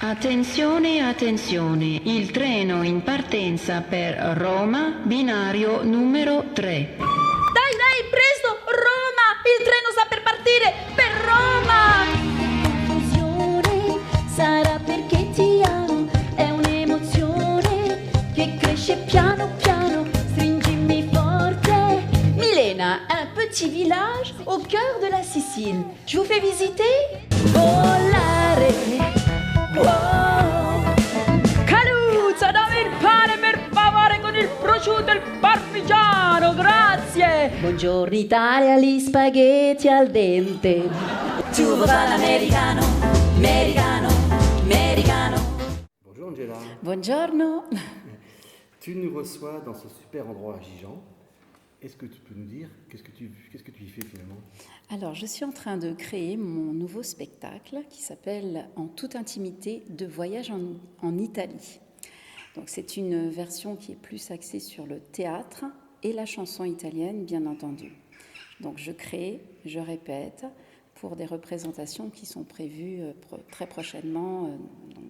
Attenzione, attenzione, il treno in partenza per Roma, binario numero 3. Dai, dai, presto! Roma! Il treno sta per partire per Roma! Confusione sarà perché ti amo, è un'emozione che cresce piano piano, stringimi forte. Milena, un petit village au cœur de la Sicile. Je vous fais visiter? Volare. Wow! Caluzza, dammi il pane per favore con il prosciutto e il parmigiano, grazie! Buongiorno Italia, gli spaghetti al dente. Tu vuoi l'americano, americano, americano. Bonjour Angela. Buongiorno. Tu nous reçois dans ce super endroit à Gijan. Est-ce que tu peux nous dire qu'est-ce que tu y fais finalement? Alors, je suis en train de créer mon nouveau spectacle qui s'appelle En toute intimité de voyage en Italie. Donc, c'est une version qui est plus axée sur le théâtre et la chanson italienne, bien entendu. Donc, je crée, je répète pour des représentations qui sont prévues très prochainement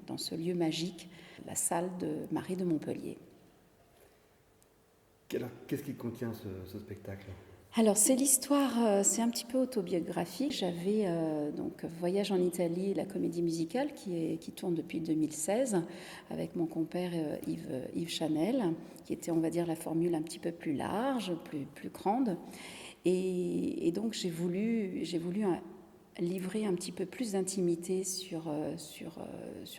dans ce lieu magique, la salle de Marie de Montpellier. Qu'est-ce qui contient ce spectacle? Alors, c'est l'histoire, c'est un petit peu autobiographique. J'avais donc Voyage en Italie, la comédie musicale qui tourne depuis 2016 avec mon compère Yves Chanel, qui était, on va dire, la formule un petit peu plus large, plus grande. Et donc, j'ai voulu livrer un petit peu plus d'intimité sur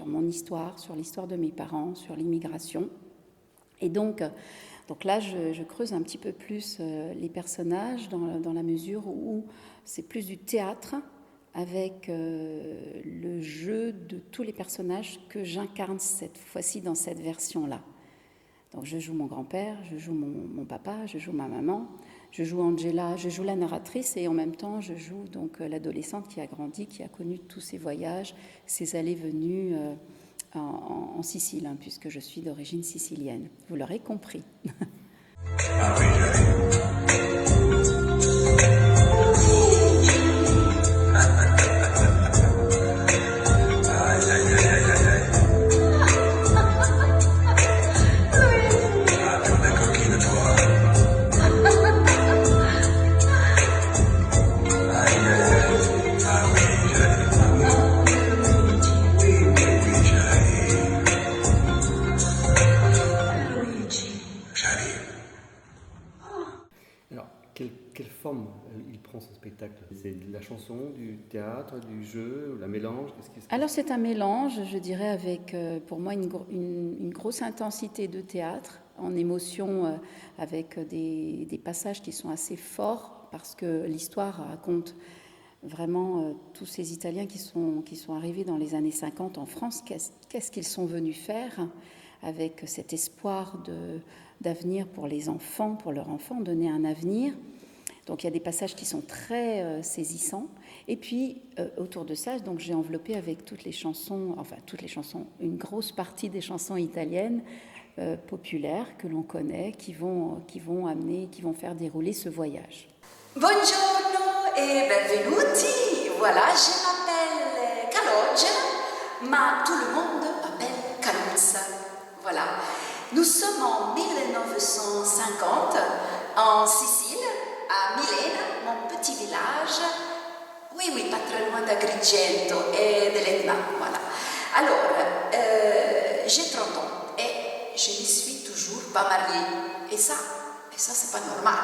mon histoire, sur l'histoire de mes parents, sur l'immigration. Et donc là, je creuse un petit peu plus les personnages dans la mesure où c'est plus du théâtre avec le jeu de tous les personnages que j'incarne cette fois-ci dans cette version-là. Donc je joue mon grand-père, je joue mon papa, je joue ma maman, je joue Angela, je joue la narratrice et en même temps je joue donc l'adolescente qui a grandi, qui a connu tous ces voyages, ces allées-venues en Sicile, puisque je suis d'origine sicilienne. Vous l'aurez compris. Alors, quelle forme il prend ce spectacle? C'est de la chanson, du théâtre, du jeu, la mélange? Alors c'est un mélange, je dirais, avec pour moi une grosse intensité de théâtre, en émotion, avec des passages qui sont assez forts, parce que l'histoire raconte vraiment tous ces Italiens qui sont arrivés dans les années 50 en France, qu'est-ce qu'ils sont venus faire avec cet espoir d'avenir pour les enfants, pour leurs enfants, donner un avenir. Donc il y a des passages qui sont très saisissants. Et puis autour de ça, donc j'ai enveloppé avec toutes les chansons, une grosse partie des chansons italiennes populaires que l'on connaît, qui vont faire dérouler ce voyage. Buongiorno e benvenuti. Voilà, je m'appelle Calogero, mais tout le monde m'appelle Caluzza. Voilà. Nous sommes en 1950 en Sicile, à Milena, mon petit village. Oui, pas très loin d'Agrigento et de l'Etna. Voilà. Alors, j'ai 30 ans et je ne suis toujours pas mariée. Et ça c'est pas normal.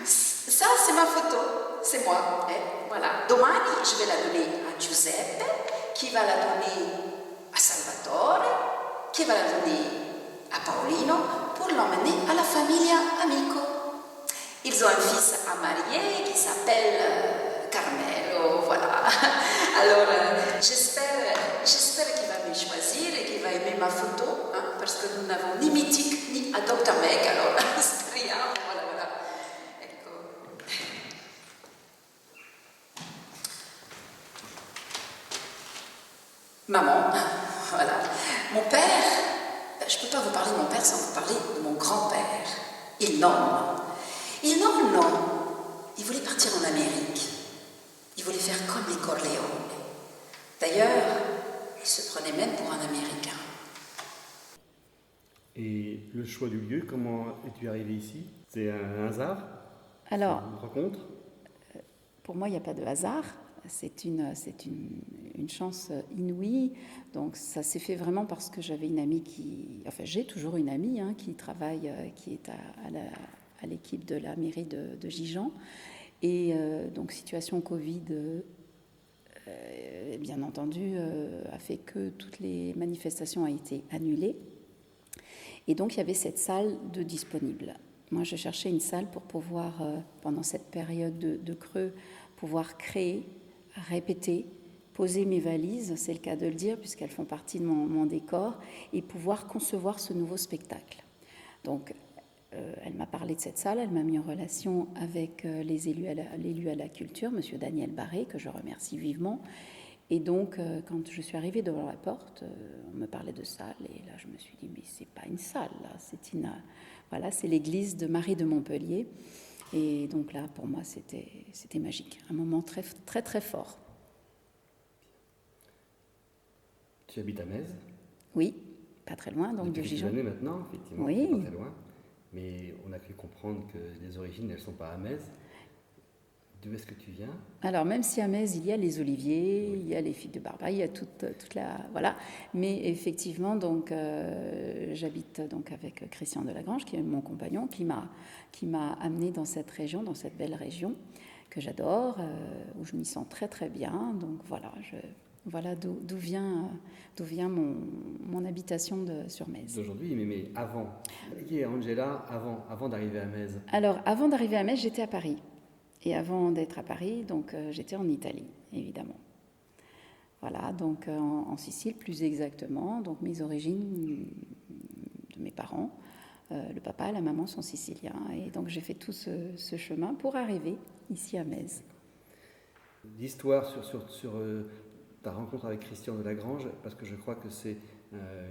Ça, c'est ma photo, c'est moi. Voilà. Domani, je vais la donner à Giuseppe, qui va la donner à Salvatore, qui va la donner à Paolino pour l'emmener à la famille Amico. Ils ont un fils à marier qui s'appelle Carmelo, voilà. Alors, j'espère qu'il va me choisir et qu'il va aimer ma photo, parce que nous n'avons ni mythique ni Adoptamec, alors speriamo, voilà. Ecco. Maman, voilà. Mon père, je ne peux pas vous parler de mon père sans vous parler de mon grand-père. Il nomme. Il voulait partir en Amérique. Il voulait faire comme les Corleone. D'ailleurs, Il se prenait même pour un Américain. Et le choix du lieu, comment es-tu arrivé ici? C'est un hasard? Alors, Une rencontre? pour moi, il n'y a pas de hasard. C'est une chance inouïe. Donc, ça s'est fait vraiment parce que j'avais une amie j'ai toujours une amie qui travaille, qui est à l'équipe de la mairie de Gijan. Et donc, situation Covid, bien entendu, a fait que toutes les manifestations ont été annulées. Et donc, il y avait cette salle de disponible. Moi, je cherchais une salle pour pouvoir, pendant cette période de creux, pouvoir créer, répéter, poser mes valises, c'est le cas de le dire, puisqu'elles font partie de mon décor, et pouvoir concevoir ce nouveau spectacle. Donc, elle m'a parlé de cette salle, elle m'a mis en relation avec l'élu à la culture, M. Daniel Barré, que je remercie vivement. Et donc, quand je suis arrivée devant la porte, on me parlait de salle, et là, je me suis dit, mais c'est pas une salle, là, c'est l'église de Marie de Montpellier. Et donc là, pour moi, c'était magique, un moment très, très, très fort. Tu habites à Metz? Oui, pas très loin, donc depuis de Gijon. Depuis quelques années maintenant, effectivement, Oui. pas très loin. Mais on a pu comprendre que les origines, elles ne sont pas à Metz. D'où est-ce que tu viens? Alors, même si à Metz, il y a les oliviers, il y a les filles de Barbarie, il y a toute la... Voilà. Mais effectivement, donc, j'habite donc avec Christian de Lagrange, qui est mon compagnon, qui m'a amenée dans cette région, dans cette belle région que j'adore, où je m'y sens très très bien. Donc voilà d'où vient mon habitation sur Metz. D'aujourd'hui, mais avant. Qui est Angela avant d'arriver à Metz? Alors, avant d'arriver à Metz, j'étais à Paris. Et avant d'être à Paris, donc j'étais en Italie, évidemment. Voilà, donc en Sicile, plus exactement. Donc mes origines de mes parents, le papa et la maman sont siciliens. Et donc j'ai fait tout ce chemin pour arriver ici à Metz. L'histoire sur ta rencontre avec Christian de Lagrange, parce que je crois que c'est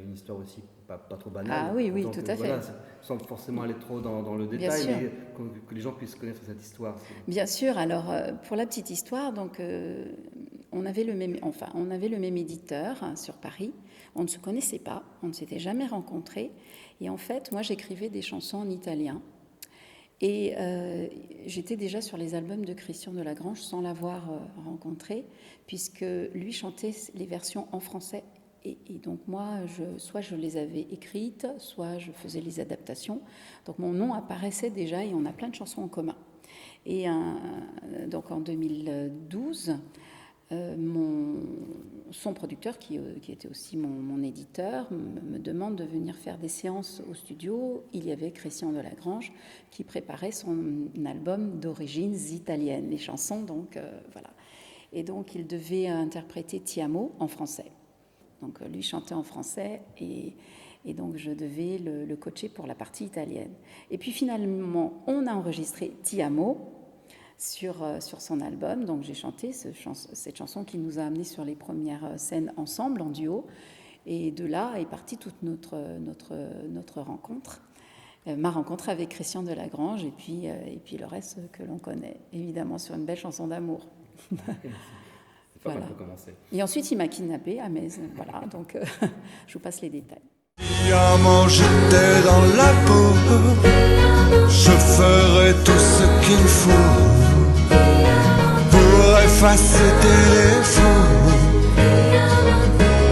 une histoire aussi pas trop banale. Ah oui, tout à fait. Sans forcément aller trop dans le détail, mais que les gens puissent connaître cette histoire. Bien sûr. Alors, pour la petite histoire, donc, on avait le même éditeur sur Paris. On ne se connaissait pas, on ne s'était jamais rencontrés. Et en fait, moi, j'écrivais des chansons en italien. Et j'étais déjà sur les albums de Christian de Lagrange sans l'avoir rencontré, puisque lui chantait les versions en français. Et donc moi, soit je les avais écrites, soit je faisais les adaptations. Donc mon nom apparaissait déjà et on a plein de chansons en commun. Et donc en 2012, son producteur, qui était aussi mon éditeur, me demande de venir faire des séances au studio. Il y avait Christian de Lagrange qui préparait son album d'origines italiennes, les chansons, donc voilà. Et donc il devait interpréter Ti amo en français. Donc lui chantait en français et donc je devais le coacher pour la partie italienne. Et puis finalement, on a enregistré Ti amo sur son album. Donc j'ai chanté cette chanson qui nous a amenés sur les premières scènes ensemble, en duo. Et de là est partie toute notre rencontre. Ma rencontre avec Christian de Lagrange et puis le reste que l'on connaît, évidemment, sur une belle chanson d'amour. Voilà. On peut commencer. Et ensuite, il m'a kidnappée à Metz. Voilà, donc je vous passe les détails. Diamant, j'étais dans la peau. Je ferai tout ce qu'il faut pour effacer tes défauts.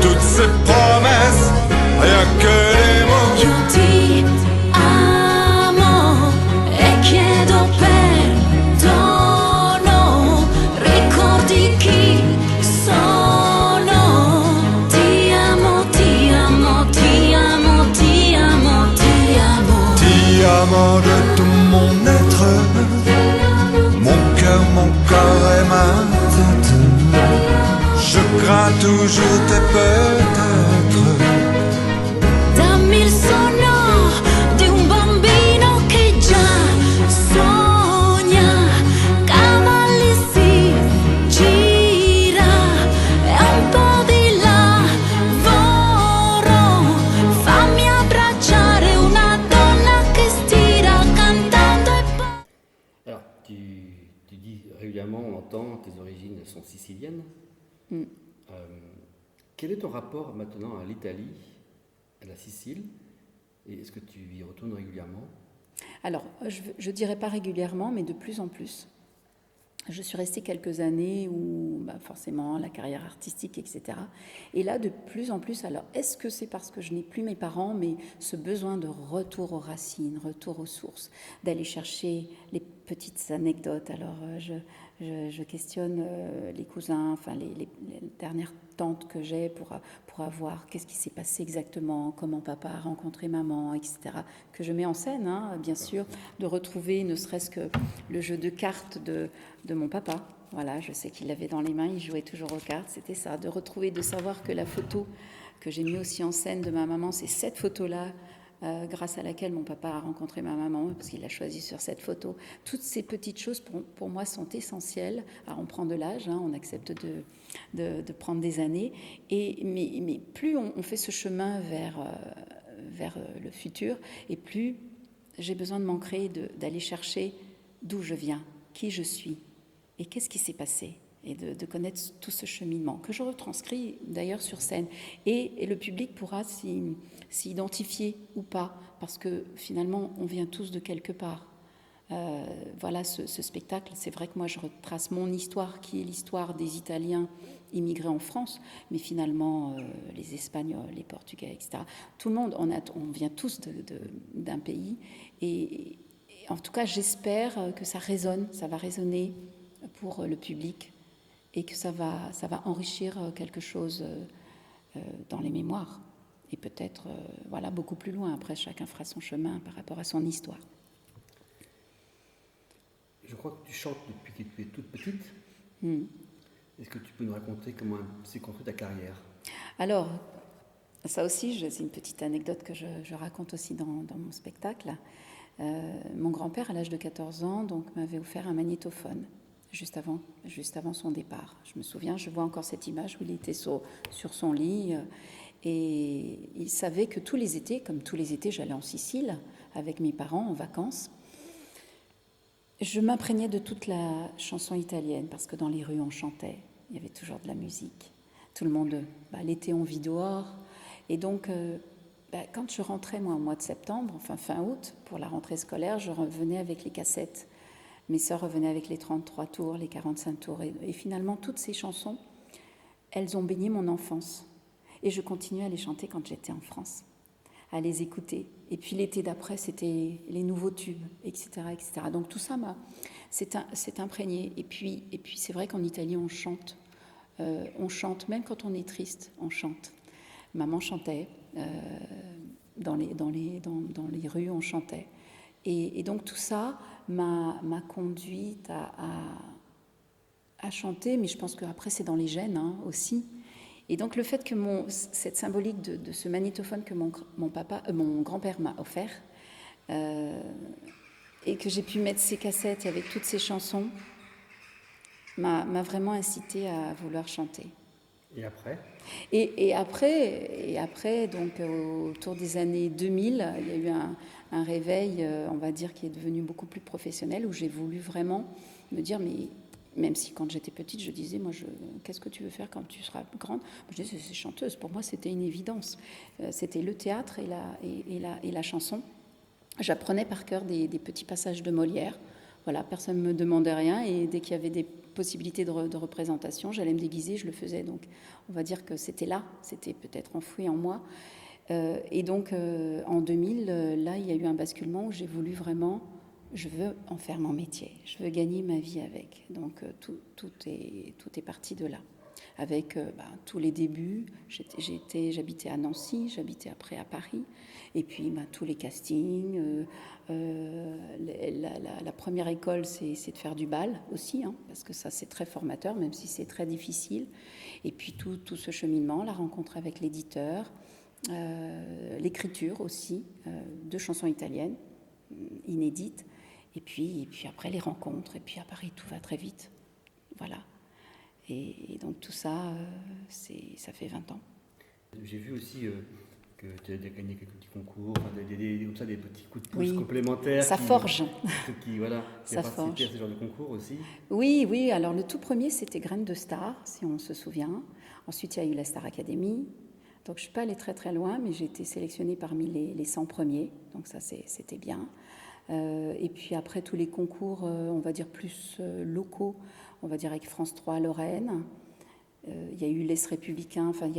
Toutes ces promesses, rien que les mots. Io ti amo e chiedo perdono. Ricordi chi sono. Ti amo, ti amo, ti amo, ti amo, ti amo. Ti amo de tout mon être, mon cœur, mon corps et ma tête. Je crains toujours tes peut-être. Dammi il sonno di un bambino che già sogna, cavalli si gira e un po' di lavoro. Fammi abbracciare una donna che stira cantando e poi... Alors, tu dis régulièrement, on entend, tes origines sont siciliennes. Quel est ton rapport maintenant à l'Italie, à la Sicile? Et est-ce que tu y retournes régulièrement? Alors, je dirais pas régulièrement, mais de plus en plus. Je suis restée quelques années où forcément la carrière artistique, etc. Et là, de plus en plus, alors est-ce que c'est parce que je n'ai plus mes parents, mais ce besoin de retour aux racines, retour aux sources, d'aller chercher les petites anecdotes. Alors je questionne les cousins, enfin les dernières tantes que j'ai pour avoir qu'est-ce qui s'est passé exactement, comment papa a rencontré maman, etc. Que je mets en scène, hein, bien sûr, de retrouver ne serait-ce que le jeu de cartes de mon papa. Voilà, je sais qu'il l'avait dans les mains, il jouait toujours aux cartes, c'était ça, de retrouver, de savoir que la photo que j'ai mis aussi en scène de ma maman, c'est cette photo-là, grâce à laquelle mon papa a rencontré ma maman, parce qu'il l'a choisi sur cette photo. Toutes ces petites choses, pour moi, sont essentielles. Alors, on prend de l'âge, hein, on accepte de prendre des années, mais plus on fait ce chemin vers le futur, et plus j'ai besoin de m'ancrer, d'aller chercher d'où je viens, qui je suis, et qu'est-ce qui s'est passé, et de connaître tout ce cheminement, que je retranscris d'ailleurs sur scène. Et le public pourra s'y identifier ou pas, parce que finalement, on vient tous de quelque part. Voilà, ce spectacle, c'est vrai que moi, je retrace mon histoire, qui est l'histoire des Italiens immigrés en France, mais finalement, les Espagnols, les Portugais, etc. Tout le monde, on vient tous d'un pays, et en tout cas, j'espère que ça résonne, ça va résonner pour le public, et que ça va enrichir quelque chose dans les mémoires. Et peut-être, voilà, beaucoup plus loin. Après, chacun fera son chemin par rapport à son histoire. Je crois que tu chantes depuis que tu es toute petite. Est-ce que tu peux nous raconter comment s'est construite ta carrière? Alors, ça aussi, c'est une petite anecdote que je raconte aussi dans mon spectacle. Mon grand-père, à l'âge de 14 ans, donc, m'avait offert un magnétophone. Juste avant son départ. Je me souviens, je vois encore cette image où il était sur son lit et il savait que tous les étés, comme tous les étés, j'allais en Sicile avec mes parents en vacances. Je m'imprégnais de toute la chanson italienne parce que dans les rues on chantait, il y avait toujours de la musique. Tout le monde, l'été on vit dehors et donc quand je rentrais moi au mois de septembre, enfin fin août, pour la rentrée scolaire, je revenais avec les cassettes. Mes sœurs revenaient avec les 33 tours, les 45 tours. Et finalement, toutes ces chansons, elles ont baigné mon enfance. Et je continuais à les chanter quand j'étais en France, à les écouter. Et puis l'été d'après, c'était les nouveaux tubes, etc. etc. Donc tout ça c'est imprégné. Et puis c'est vrai qu'en Italie, on chante. On chante, même quand on est triste, on chante. Maman chantait. Dans les rues, on chantait. Et donc tout ça m'a conduite à chanter, mais je pense qu'après c'est dans les gènes aussi. Et donc le fait que cette symbolique de ce magnétophone que mon grand-père m'a offert, et que j'ai pu mettre ces cassettes avec toutes ces chansons, m'a vraiment incitée à vouloir chanter. Et après ? Et après, donc autour des années 2000, il y a eu un réveil, on va dire, qui est devenu beaucoup plus professionnel, où j'ai voulu vraiment me dire, mais même si quand j'étais petite, je disais, moi, qu'est-ce que tu veux faire quand tu seras grande ? Je disais, c'est chanteuse. Pour moi, c'était une évidence. C'était le théâtre et la chanson. J'apprenais par cœur des petits passages de Molière. Voilà, personne ne me demandait rien, et dès qu'il y avait des possibilités de représentation, j'allais me déguiser, je le faisais. Donc, on va dire que c'était là, c'était peut-être enfoui en moi. Et donc, en 2000, là, il y a eu un basculement où j'ai voulu vraiment, je veux en faire mon métier, je veux gagner ma vie avec. Donc, tout est parti de là. Avec tous les débuts, j'habitais à Nancy, j'habitais après à Paris, et puis tous les castings. La première école, c'est de faire du bal aussi, parce que ça c'est très formateur, même si c'est très difficile. Et puis tout ce cheminement, la rencontre avec l'éditeur, l'écriture aussi de chansons italiennes inédites, et puis après les rencontres, et puis à Paris tout va très vite, voilà. Et donc tout ça, ça fait 20 ans. J'ai vu aussi que tu as gagné quelques petits concours, enfin, comme ça, des petits coups de pouce Oui, complémentaires. ça forge. Qui voilà, qui Ça a participé forge. à ce genre de concours aussi. Oui, oui. Alors le tout premier, c'était Graines de Star, si on se souvient. Ensuite, il y a eu la Star Academy. Donc je ne suis pas allée très très loin, mais j'ai été sélectionnée parmi les 100 premiers. Donc ça, c'était bien. Et puis après, tous les concours, on va dire plus locaux, on va dire avec France 3 Lorraine. Il y a eu l'Est républicain. Enfin, il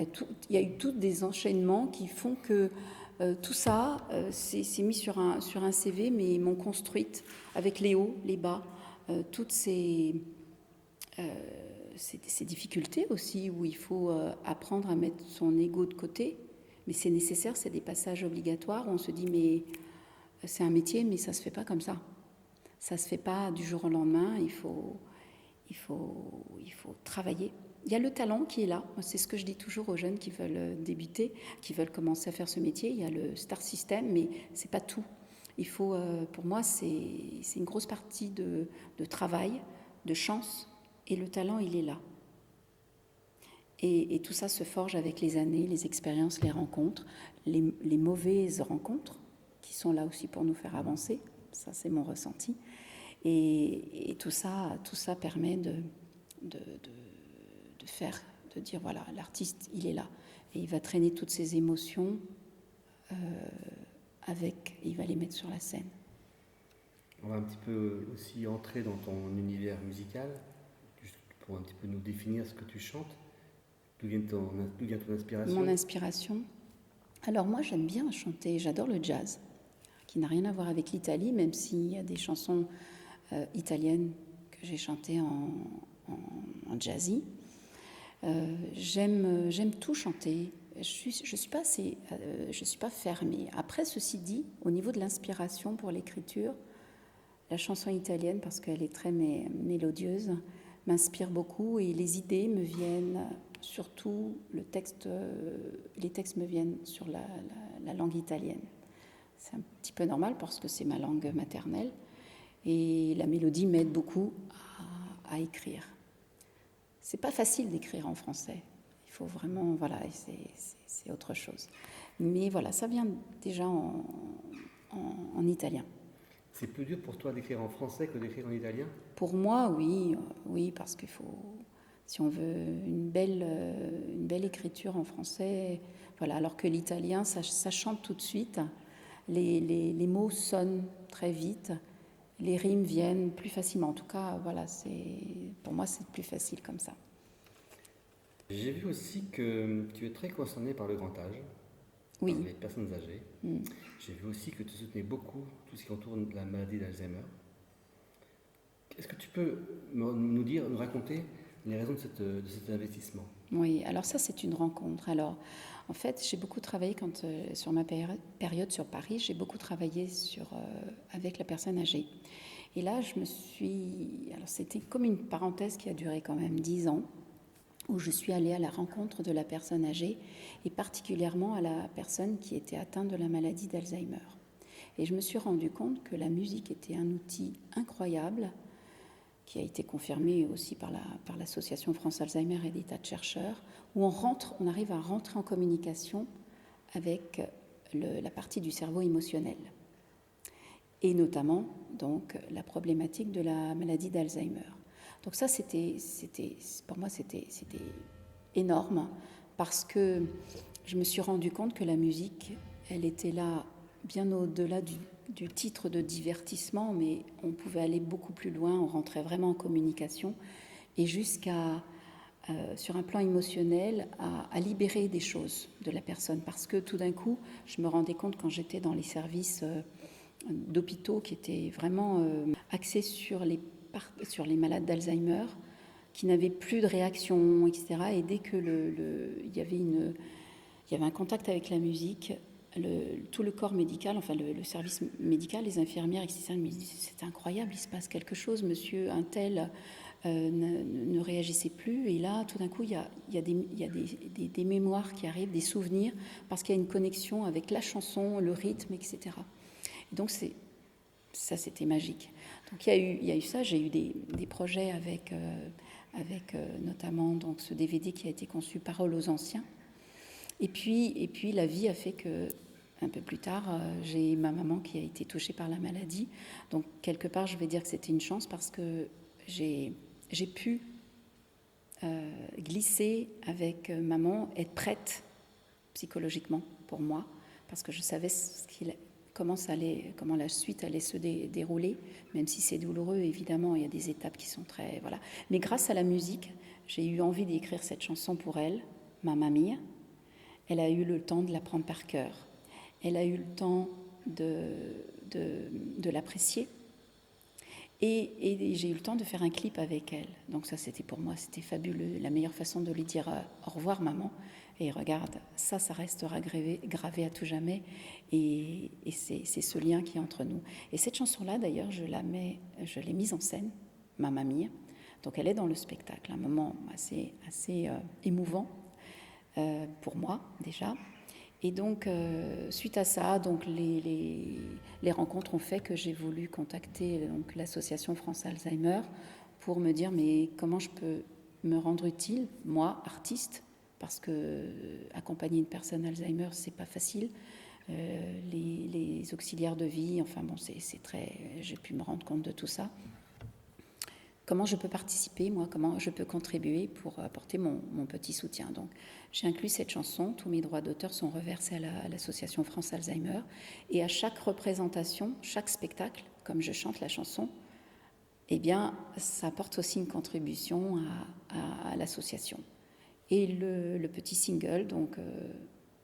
y a eu tous des enchaînements qui font que tout ça, c'est mis sur un CV, mais ils m'ont construite avec les hauts, les bas, toutes ces difficultés aussi, où il faut apprendre à mettre son ego de côté. Mais c'est nécessaire, c'est des passages obligatoires où on se dit, mais c'est un métier, mais ça ne se fait pas comme ça. Ça ne se fait pas du jour au lendemain, il faut travailler. Il y a le talent qui est là. C'est ce que je dis toujours aux jeunes qui veulent débuter, qui veulent commencer à faire ce métier. Il y a le star system, mais ce n'est pas tout. Il faut, pour moi, c'est une grosse partie de travail, de chance, et le talent, il est là. Et tout ça se forge avec les années, les expériences, les rencontres, les mauvaises rencontres, qui sont là aussi pour nous faire avancer. Ça, c'est mon ressenti. Et tout ça permet de dire, voilà, l'artiste, il est là. Et il va traîner toutes ses émotions il va les mettre sur la scène. On va un petit peu aussi entrer dans ton univers musical, juste pour un petit peu nous définir ce que tu chantes. D'où vient ton inspiration ? Mon inspiration ? Alors moi, j'aime bien chanter, j'adore le jazz, qui n'a rien à voir avec l'Italie, même s'il y a des chansons italiennes que j'ai chantées en jazzy. J'aime tout chanter. Je suis pas fermée. Après, ceci dit, au niveau de l'inspiration pour l'écriture, la chanson italienne, parce qu'elle est très mélodieuse, m'inspire beaucoup et les idées me viennent, surtout les textes me viennent sur la langue italienne. C'est un petit peu normal parce que c'est ma langue maternelle et la mélodie m'aide beaucoup à écrire. C'est pas facile d'écrire en français. Il faut vraiment, voilà, c'est autre chose. Mais voilà, ça vient déjà en italien. C'est plus dur pour toi d'écrire en français que d'écrire en italien ? Pour moi, oui, parce qu'il faut, si on veut une belle écriture en français, voilà, alors que l'italien, ça chante tout de suite, les mots sonnent très vite, les rimes viennent plus facilement. En tout cas, voilà, pour moi, c'est plus facile comme ça. J'ai vu aussi que tu es très concernée par le grand âge, Oui. par les personnes âgées. J'ai vu aussi que tu soutenais beaucoup tout ce qui entoure la maladie d'Alzheimer. Est-ce que tu peux nous raconter les raisons de cet investissement ? Oui, alors ça, c'est une rencontre. Alors, en fait, j'ai beaucoup travaillé sur ma période sur Paris, j'ai beaucoup travaillé avec la personne âgée. Et là, alors c'était comme une parenthèse qui a duré quand même 10 ans, où je suis allée à la rencontre de la personne âgée, et particulièrement à la personne qui était atteinte de la maladie d'Alzheimer. Et je me suis rendu compte que la musique était un outil incroyable, qui a été confirmé aussi par l'association France Alzheimer et des tas de chercheurs, où on arrive à rentrer en communication avec la partie du cerveau émotionnel. Et notamment, donc, la problématique de la maladie d'Alzheimer. Donc ça, pour moi, c'était énorme, parce que je me suis rendu compte que la musique, elle était là bien au-delà du titre de divertissement, mais on pouvait aller beaucoup plus loin, on rentrait vraiment en communication, et jusqu'à, sur un plan émotionnel, à libérer des choses de la personne. Parce que tout d'un coup, je me rendais compte quand j'étais dans les services d'hôpitaux qui étaient vraiment axés sur les malades d'Alzheimer, qui n'avaient plus de réaction, etc. Et dès que il y avait un contact avec la musique, tout le corps médical, enfin le service médical, les infirmières, etc., me disaient, c'est incroyable, il se passe quelque chose, monsieur un tel ne réagissait plus, et là, tout d'un coup, il y a des mémoires qui arrivent, des souvenirs, parce qu'il y a une connexion avec la chanson, le rythme, etc. Et donc, ça, c'était magique. Donc, il y a eu ça, j'ai eu des projets avec notamment donc, ce DVD qui a été conçu Paroles aux anciens, Et puis la vie a fait que, un peu plus tard, j'ai ma maman qui a été touchée par la maladie. Donc quelque part, je vais dire que c'était une chance parce que j'ai pu glisser avec maman, être prête psychologiquement pour moi, parce que je savais comment la suite allait se dérouler, même si c'est douloureux, évidemment, il y a des étapes qui sont très... Voilà. Mais grâce à la musique, j'ai eu envie d'écrire cette chanson pour elle, Mamma Mia. Elle a eu le temps de l'apprendre par cœur. Elle a eu le temps de l'apprécier. Et j'ai eu le temps de faire un clip avec elle. Donc ça, c'était pour moi, c'était fabuleux. La meilleure façon de lui dire au revoir, maman. Et regarde, ça restera gravé à tout jamais. Et c'est ce lien qui est entre nous. Et cette chanson-là, d'ailleurs, je l'ai mise en scène, Mamma Mia. Donc elle est dans le spectacle, un moment assez émouvant pour moi déjà. Et donc, suite à ça, donc les rencontres ont fait que j'ai voulu contacter donc, l'association France Alzheimer pour me dire mais comment je peux me rendre utile, moi, artiste, parce que accompagner une personne Alzheimer, c'est pas facile. Les auxiliaires de vie, enfin bon, c'est très... J'ai pu me rendre compte de tout ça. Comment je peux participer, moi, comment je peux contribuer pour apporter mon petit soutien. Donc, j'ai inclus cette chanson, tous mes droits d'auteur sont reversés à l'association France Alzheimer, et à chaque représentation, chaque spectacle, comme je chante la chanson, eh bien, ça apporte aussi une contribution à l'association. Et le petit single, donc,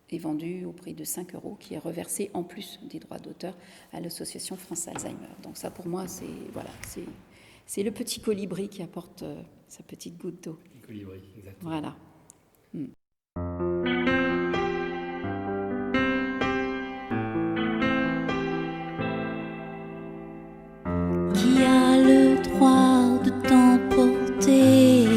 est vendu au prix de 5 €, qui est reversé en plus des droits d'auteur à l'association France Alzheimer. Donc ça, pour moi, c'est le petit colibri qui apporte sa petite goutte d'eau. Le colibri, exactement. Voilà. Qui a le droit de t'emporter?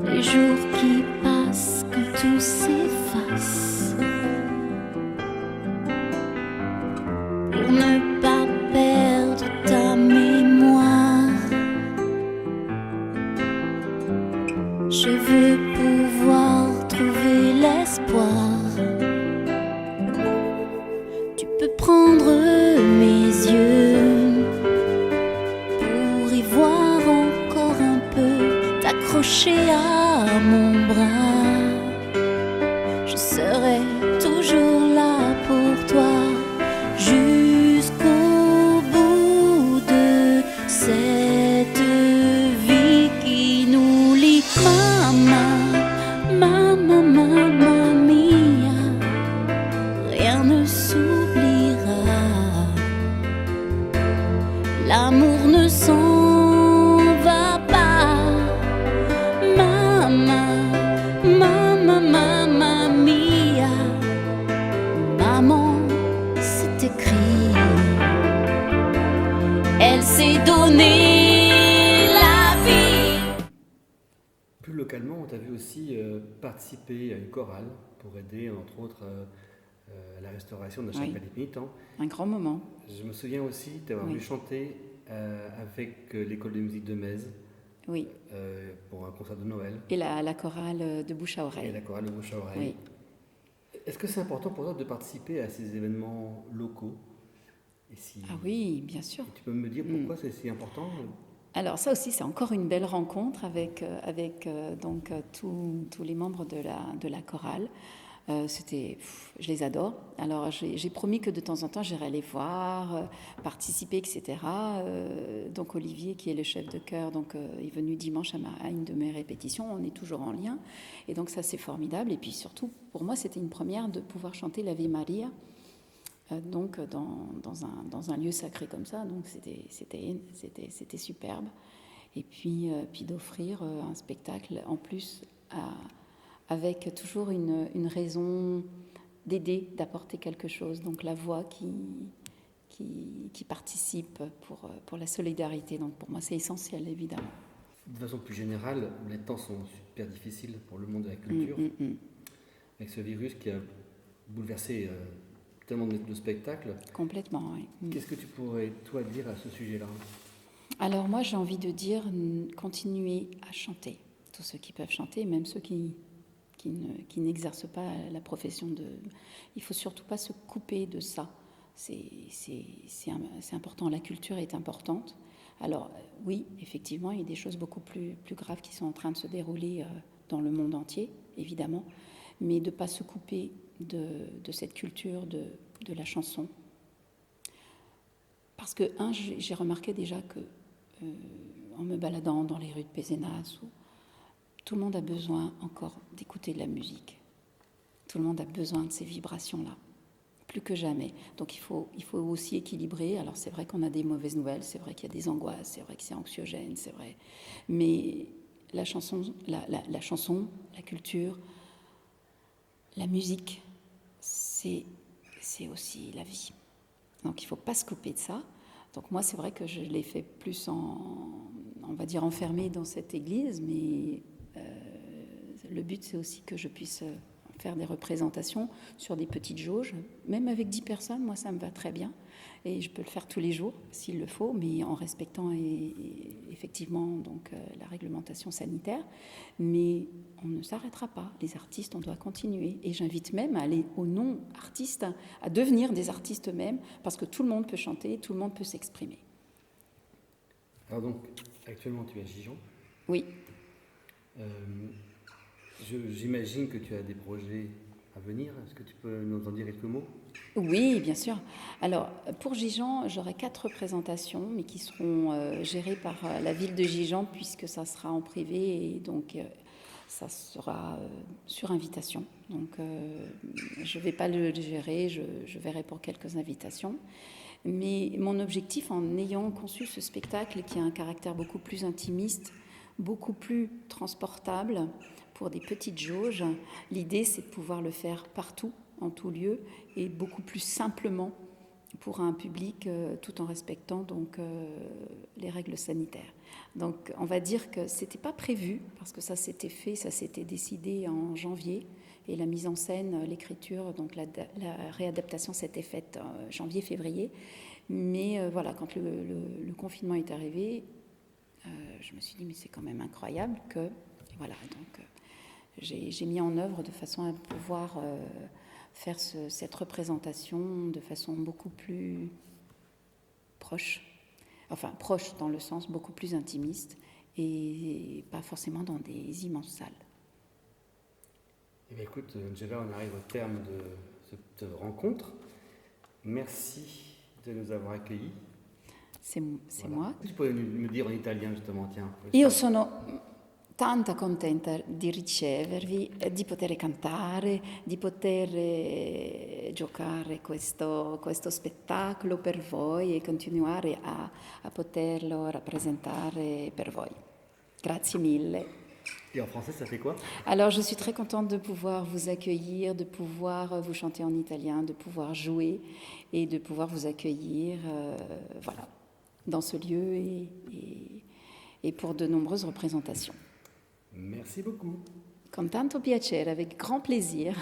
Les jours qui passent, quand tout s'efface, pour ne pas perdre ta mémoire. Je veux pouvoir trouver l'espoir. Tu peux prendre mes yeux pour y voir encore un peu, t'accrocher à mon bras. Je serai toujours là pour toi jusqu'au bout de cette vie qui nous lie. Mamma mia, rien ne s'oubliera. L'amour ne s'en va pas. Mamma mia, maman, c'est écrit. Elle s'est donnée la vie. Plus localement, on t'a vu aussi participer à une chorale pour aider, entre autres, à la restauration de la chapelle des pénitents. Un grand moment. Je me souviens aussi d'avoir vu chanter avec l'école de musique de Metz. Oui. Pour un concert de Noël. Et la chorale de bouche à oreille. Et la chorale de bouche à oreille. Oui. Est-ce que c'est important pour toi de participer à ces événements locaux? Ah oui, bien sûr. Et tu peux me dire pourquoi c'est si important? Alors ça aussi, c'est encore une belle rencontre avec donc tous les membres de la chorale. Je les adore. Alors j'ai promis que de temps en temps j'irai les voir, participer, etc. Donc Olivier, qui est le chef de chœur, donc est venu dimanche à une de mes répétitions. On est toujours en lien, et donc ça c'est formidable. Et puis surtout pour moi c'était une première de pouvoir chanter l'Ave Maria, donc dans un lieu sacré comme ça. Donc c'était superbe. Et puis d'offrir un spectacle en plus avec toujours une raison d'aider, d'apporter quelque chose. Donc la voix qui participe pour la solidarité. Donc pour moi, c'est essentiel, évidemment. De façon plus générale, les temps sont super difficiles pour le monde de la culture. Avec ce virus qui a bouleversé tellement de spectacles. Complètement, oui. Qu'est-ce que tu pourrais, toi, dire à ce sujet-là? Alors moi, j'ai envie de dire, continuez à chanter. tous ceux qui peuvent chanter, même ceux qui n'exercent pas la profession de... Il ne faut surtout pas se couper de ça. C'est important, la culture est importante. Alors oui, effectivement, il y a des choses beaucoup plus graves qui sont en train de se dérouler dans le monde entier, évidemment, mais de ne pas se couper de cette culture de la chanson. Parce que, j'ai remarqué déjà que, en me baladant dans les rues de Pézenas, tout le monde a besoin encore d'écouter de la musique. Tout le monde a besoin de ces vibrations-là, plus que jamais. Donc il faut aussi équilibrer. Alors c'est vrai qu'on a des mauvaises nouvelles, c'est vrai qu'il y a des angoisses, c'est vrai que c'est anxiogène, c'est vrai. Mais la chanson, la culture, la musique, c'est aussi la vie. Donc il ne faut pas se couper de ça. Donc moi, c'est vrai que je l'ai fait plus on va dire, enfermée dans cette église, mais le but, c'est aussi que je puisse faire des représentations sur des petites jauges. Même avec 10 personnes, moi, ça me va très bien. Et je peux le faire tous les jours, s'il le faut, mais en respectant effectivement donc, la réglementation sanitaire. Mais on ne s'arrêtera pas. Les artistes, on doit continuer. Et j'invite même à aller aux non-artistes à devenir des artistes eux-mêmes, parce que tout le monde peut chanter, tout le monde peut s'exprimer. Alors donc, actuellement, tu es à Gijon. Oui. J'imagine que tu as des projets à venir. Est-ce que tu peux nous en dire quelques mots? Oui, bien sûr. Alors, pour Gijon, j'aurai 4 représentations, mais qui seront gérées par la ville de Gijon, puisque ça sera en privé, et donc ça sera sur invitation. Donc, je ne vais pas le gérer, je verrai pour quelques invitations. Mais mon objectif, en ayant conçu ce spectacle, qui a un caractère beaucoup plus intimiste, beaucoup plus transportable, pour des petites jauges, l'idée, c'est de pouvoir le faire partout, en tout lieu, et beaucoup plus simplement pour un public, tout en respectant donc les règles sanitaires. Donc, on va dire que c'était pas prévu, parce que ça s'était fait, ça s'était décidé en janvier, et la mise en scène, l'écriture, donc la réadaptation s'était faite en janvier-février. Mais voilà, quand le confinement est arrivé, je me suis dit, mais c'est quand même incroyable que... Voilà, donc j'ai mis en œuvre de façon à pouvoir faire cette représentation de façon beaucoup plus proche. Enfin, proche dans le sens beaucoup plus intimiste et pas forcément dans des immenses salles. Eh bien, écoute, Angela, on arrive au terme de cette rencontre. Merci de nous avoir accueillis. C'est Voilà. moi. Tu peux me dire en italien, justement, tiens. Io sono tanta contenta di ricevervi, di poter cantare, di poter giocare questo spettacolo per voi e continuare a poterlo rappresentare per voi. Grazie mille. Et en français, ça fait quoi? Alors, je suis très contente de pouvoir vous accueillir, de pouvoir vous chanter en italien, de pouvoir jouer et de pouvoir vous accueillir voilà, dans ce lieu et pour de nombreuses représentations. Merci beaucoup. Con tanto piacere, avec grand plaisir.